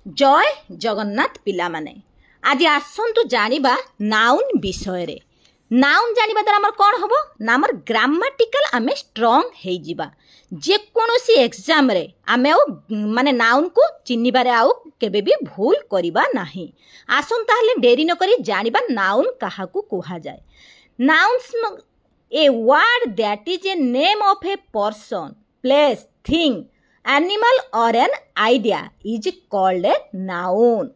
जय जगन्नाथ पिला माने आज आसतु जानिबा नाउन विषय रे। नाउन जानिबा द्वारा हमर कोन हबो ना हमर ग्रामाटिकल आमे स्ट्रांग हेइ जिबा। जे कोनोसी एग्जाम रे आमे माने नाउन को चिन्निबारे आउ केबे भी भूल करिबा नाही। आसन ताहले डेरी न करी जानिबा नाउन काहाकू कोहा जाय। Nouns a word that is a name of a person, place, thing, animal और an idea is called a noun.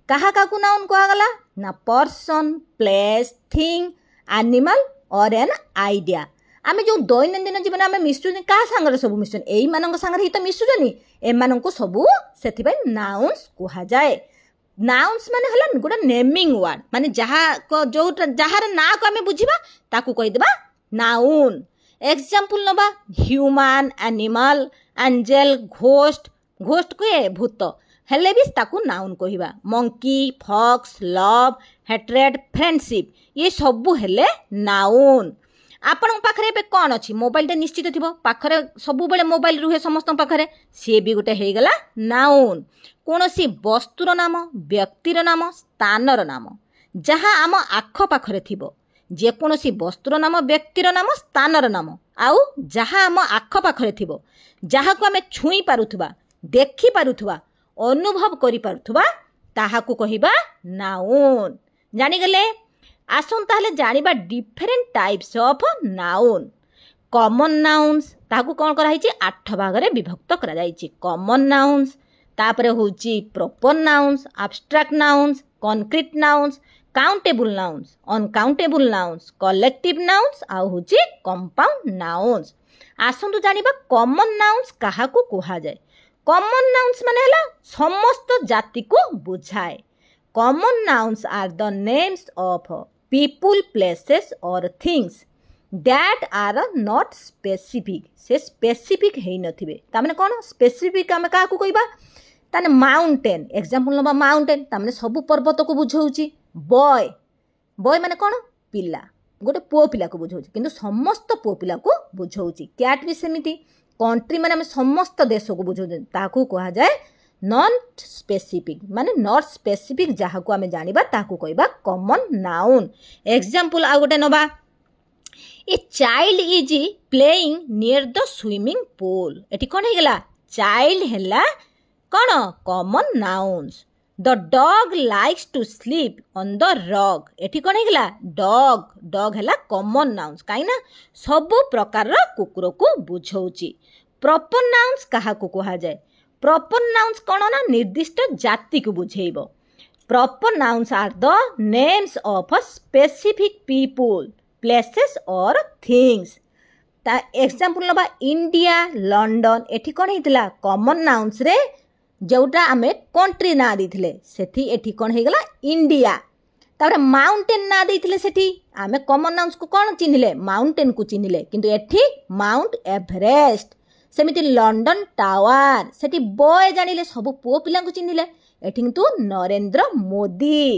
कहा काकू नाउन कहा गला ना पर्सन, प्लेस, थिंग, एनिमल और एन आइडिया। आमे जो दैनंदिन जीवन आमे मिसुनी का संगर सब मिसुनी एई मानक संगर ही तो मिसुजनी ए मानक सब सेथि पे नाउन्स कहा जाए। नाउन्स माने हला गोटा नेमिंग वर्ड, माने जहा को जो जहार ना को आमे बुझिबा ताकू कहि देबा नाउन। एग्जांपल नबा human, animal, angel, ghost. Ghost को भूत हेले भी ताकू नाउन कहिबा। Monkey, fox, love, hatred, friendship ये सबू हेले नाउन। आपण पाखरे पे कौन अच्छी मोबाइल निश्चित थी पाखरे सबु बेले मोबाइल रुहे समस्त पाखरे सी भी गोटे हो गला नाउन। कौन सी वस्तुर नाम, व्यक्तिर नाम, स्थानर नाम जहाँ आम आख पाखरे थिबो। जेकोसी वस्तुर नाम, व्यक्तिर नाम, स्थानर नाम आउ जहाँ आम आख पाखरे थिबो, जहाँ को आमे छुई पारुथबा, देखि पारुथबा, अनुभव करि पारुथबा ताहाकू कहिबा नाउन। जानि गले आसन ताहले जानिबा different types of noun. Common nouns ताहाकू कोन करा हिची 8 भाग रे विभक्त करा जाईची। कॉमन नाउन्स तापरे होची proper nouns, abstract nouns, concrete nouns, countable nouns, uncountable nouns, collective nouns आउ होची कंपाउंड नाउन्स। आसंतु जानिबा कॉमन नाउन्स काहाकू कोहा जाय। कॉमन नाउन्स माने हला समस्त जाति को बुझाए। Common nouns are the names of people, places or things that are not specific। से स्पेसिफिक हेइ नथिबे तामने कोन स्पेसिफिक आमे काहाकू कहिबा ताने माउंटेन। एग्जांपल नबा माउंटेन तामने सब पर्वत को बुझौची। बॉय, बॉय माने कोन पिला, गोटे पुओ पिला को बुझौची किंतु समस्त पुओ पिला को बुझौची। कैट भी सेमिति। कंट्री माने समस्त देश को बुझौची ताकू कहा जाए नॉन स्पेसिफिक, माने नॉट स्पेसिफिक जहाँ को आमे जानिबा ताकू कहिबा कॉमन नाउन। एग्जांपल आ गोटे नबा a child is playing near the swimming pool. एठी कोन हेगला चाइल्ड हेला कोन common nouns. The dog likes to sleep on the rock. एठी कोन हेगला डॉग। डॉग हेला कॉमन नाउन्स काई ना सब प्रकार कुकुर को बुझौची। प्रॉपर नाउन्स काहाकू कहा जाए। प्रॉपर नाउन्स कौन ना निर्दिष्ट जाति को बुझेइबो। Proper nouns are the names of specific people, places और थिंग्स। ता एग्जांपल नबा इंडिया, लंडन। एठी कोन हेतिला कॉमन नाउन्स रे जोटा आमे कंट्री ना देथिले सेठी एठी कोन हेगला इंडिया। तापर माउंटेन ना देथिले सेठी आमे कॉमन नाउन्स को कोन चिन्हिले माउंटेन को चिन्हिले किंतु एठी माउंट एवरेस्ट। सेमिति लंडन टावर सेठी बॉय जानिले सब पुओ पिला को चिन्हिले एठी किंतु नरेंद्र मोदी।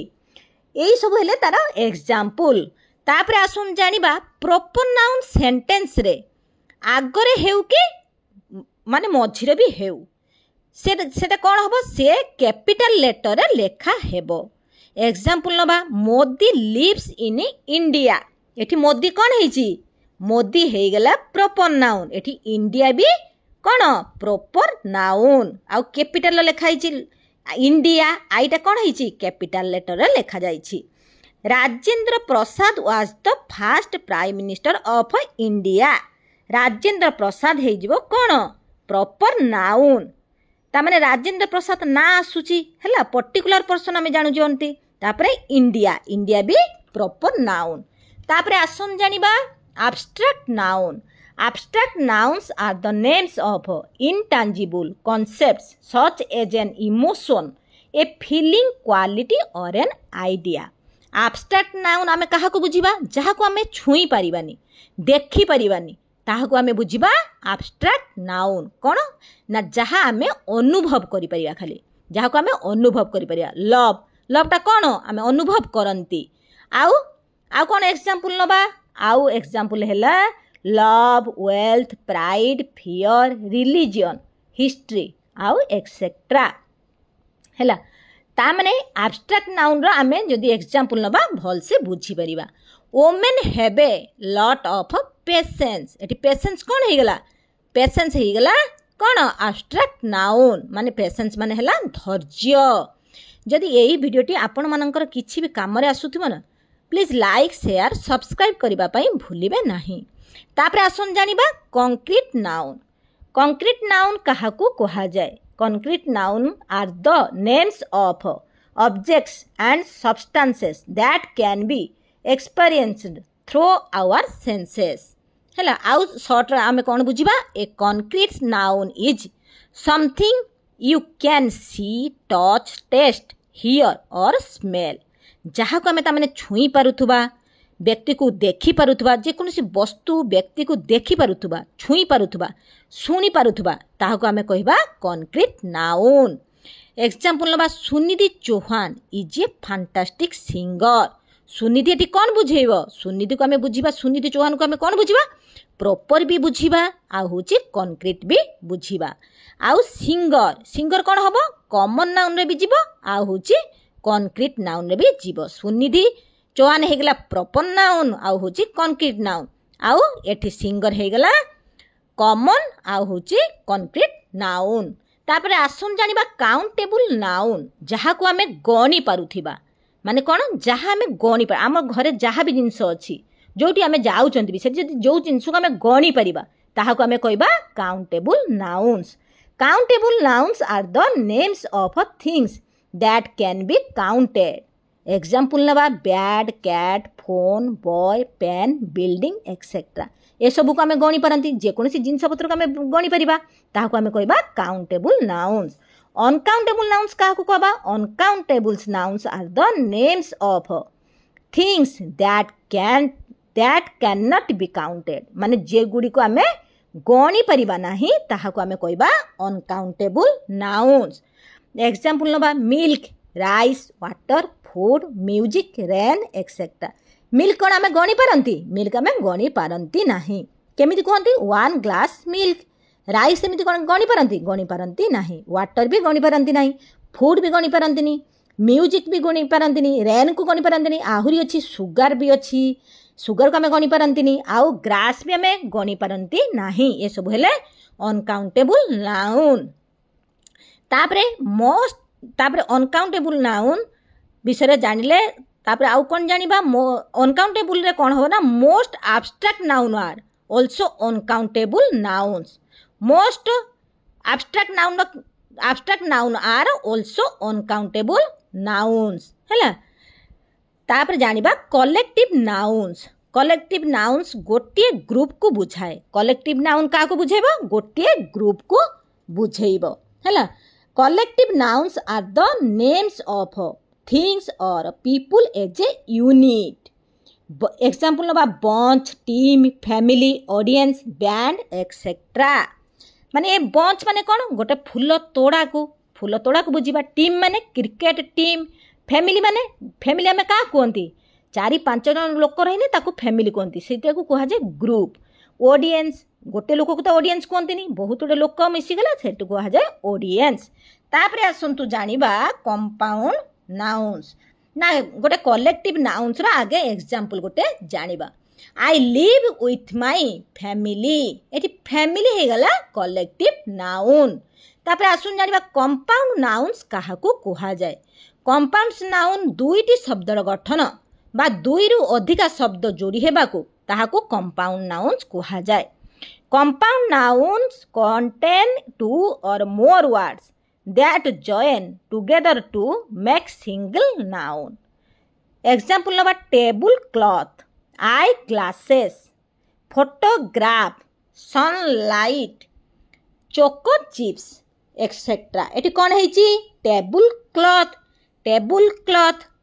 एई सब हेले तार एग्जांपल। तापरे आसुन जानिबा प्रॉपर नाउन सेंटेंस रे आगरे हेउ कि माने मझिरे भी हेउ सेटा कोन हबो से कैपिटल लेटर रे लेखा हेबो। एग्जांपल नबा मोदी लिव्स इन इंडिया। एठी मोदी कोन हेची मोदी हे गला प्रॉपर नाउन। एठी इंडिया भी कोन प्रॉपर नाउन आउ कैपिटल लेखा हिची इंडिया आईटा कोन हिची कैपिटल लेटर रे लेखा जाईची। Rajendra Prasad was the first prime minister of India. Rajendra Prasad हे जिवो कोन प्रॉपर नाउन। ता माने राजेंद्र प्रसाद ना आसुची हला पर्टिकुलर पर्सन हमें जानु जंती तापरे इंडिया। इंडिया भी प्रॉपर नाउन। तापरे आसन जानिबा abstract noun। Abstract nouns are the names of intangible concepts such as an emotion, a feeling, quality or an idea। Abstract noun आमे कहा को बुझिबा जहा को आमे छुई परिबानी, देखि परिबानी ताहा को आमे बुझिबा abstract noun। कोन ना जहा आमे अनुभव करि परिबा, खाली जहा को आमे अनुभव करि परिबा। लव, लव ता कोन आमे अनुभव करंती। आउ कोन एग्जांपल नबा आउ एग्जांपल हेला love, wealth, pride, fear, religion, history आउ एक्सेट्रा। हैला ता माने एब्स्ट्रैक्ट नाउन रो आमे जदी एग्जांपल नबा भल से बुझी परिबा women have a lot of patience एटी पेशेंस कोन हे गेला पेशेंस हे गेला कोन एब्स्ट्रैक्ट नाउन माने पेशेंस माने हैला धैर्य जदी एही वीडियोटी आपण मानकर किछि भी काम रे आसुथिबो ना प्लीज लाइक शेयर सब्सक्राइब करिबा पई भूलिबे नाही तापरे आसन जानिबा कंक्रीट नाउन काहाकू कहा जाय concrete noun are the names of objects and substances that can be experienced through our senses हैला आउ शॉर्ट रे आमे कोन बुझिबा ए concrete noun is something you can see touch taste hear or smell जहा को आमे ता माने छुई पारुथुबा व्यक्ति को देखी पारुथुबा जे कोनसी वस्तु व्यक्ति को देखी पारुथुबा छुई पारुथुबा सुनी पारुथुबा ताहाको आमे कहिबा कंक्रीट नाउन एग्जांपल नबा Sunidhi Chauhan is a fantastic singer Sunidhi एटी कोन बुझेइबो सुनिधि को आमे बुझिबा सुनिधि चौहान को आमे कोन बुझिबा प्रॉपर भी बुझिबा आ होची कंक्रीट भी बुझिबा आउ सिंगर कोन हबो कॉमन नाउन रे भी जीवो आ होची कंक्रीट नाउन रे भी जीवो सुनिधि चौहान हे गेला प्रॉपर नाउन आउ होची कंक्रीट नाउन आउ एठी सिंगर हे गेला कॉमन आउ होची कंक्रीट नाउन तापरे आसुन जानिबा काउंटेबल नाउन जहा को हमें गणी पारुथिबा माने कोन जहा हमें गणी पर हम घरे जहा भी जिंस अछि जोटी हमें जाउचंती भी से जो जिंस को हमें गणी परिबा ताहा को हमें कहबा countable nouns are the names of things that can be counted example नबा bad cat phone boy pen building etcetera ए सब को हमें गणी पारंती जे कोनसी जिंस पत्र को हमें गणी परिबा ताहा को हमें कहबा काउंटेबल नाउन्स अनकाउंटेबल नाउन्स काहा को कहबा uncountables nouns are the names of things that can not be counted माने जे गुडी को हमें गणी परिबा नाही ताहा को हमें कहबा अनकाउंटेबल नाउन्स एग्जांपल नबा milk rice water food music rain etcetera milk कोन आमे गणी पारंती मिल्क आमे गणी पारंती नाही केमिति कहंती 1 ग्लास मिल्क राइस एमिति कोन गणी पारंती नाही वाटर भी गणी पारंती नाही फूड भी गणी पारंती नी म्यूजिक भी गणी पारंती नी रेन को गणी पारंती नी आहुरी अछि सुगर भी अछि सुगर को आमे गणी पारंती नी आउ ग्रास भी आमे गणी पारंती नाही ए सब हेले अनकाउंटेबल नाउन तापरे अनकाउंटेबल नाउन विषय जानिले तापरे आउ कोन जानिबा अनकाउंटेबल रे कोन हो ना most abstract noun are also uncountable nouns most abstract noun are also uncountable nouns हैला तापरे जानिबा कलेक्टिव नाउन्स गोटे ग्रुप को बुझाए कलेक्टिव नाउन का को बुझाइबो गोटे ग्रुप को बुझाइबो हैला collective nouns are the names of things or people as a unit example नबा bunch team family audience band etc माने ए bunch माने कोन गोटे फूल तोड़ा को बुझिबा टीम माने क्रिकेट टीम फैमिली हमें का कहंती 4-5 जन लोक रहने ताको फैमिली कहंती सेटा को कहा जाय ग्रुप ऑडियंस गोटे लोक को तो ऑडियंस कहंती नी बहुत गुडे लोक मिसी गला सेटु कहा जाय ऑडियंस तापरे आसंतु जानिबा कंपाउंड नाउन्स ना गोटे कलेक्टिव नाउन्स रा आगे एग्जांपल गोटे जानिबा I live with my family एटी फैमिली हे गला कलेक्टिव नाउन तापरे आसुन जानिबा कंपाउंड नाउन्स काहा को कहा जाय कंपाउंड्स नाउन दुईटी शब्दर गठन बा दुईरु अधिका शब्द जोड़ी हेबाकू ताहाको कंपाउंड नाउन्स कहा जाय compound nouns contain 2 or more words that join together to make single noun example नबा table cloth eye glasses photograph sunlight choco chips etcetera एटी कोन हेची टेबल क्लॉथ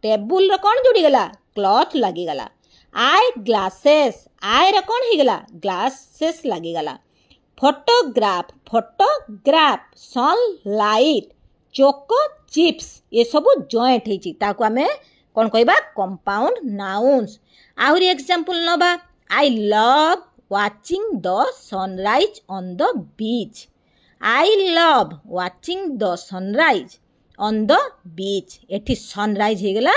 टेबल रो कोन जोड़ी गला क्लॉथ लागी गला आई ग्लासेस आई रो कोन हे गला ग्लासेस लागी गला फोटोग्राफ सनलाइट चोको चिप्स ये सब जॉइंट हेची ताको हमें कोन कहबा कंपाउंड नाउन्स आहुरी एग्जांपल नबा I love watching the sunrise on the beach I love watching the sunrise on the beach एठी सनराइज हे गेला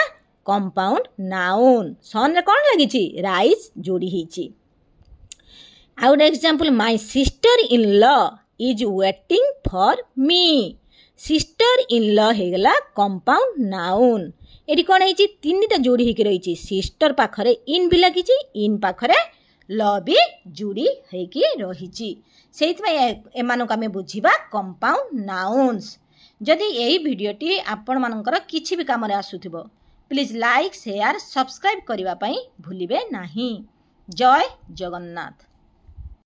कंपाउंड नाउन सन रे कोन लागिची राइज जोड़ी हेची आउ example my sister in law is waiting for me sister in law हे गेला compound noun एठी कोन हेची तीनटा जोड़ी हेकी रहिची सिस्टर पाखरे इन भी लागिची इन पाखरे लॉ भी जोड़ी हेकी रहिची सेइतमे एमानक आमे बुझिबा कंपाउंड नाउन्स जदि एही भिडियोटी आपण मानकर किछि भी काम रे आसुथिबो प्लीज लाइक शेयर सब्सक्राइब करबा पई भूलिबे नाही जय जगन्नाथ।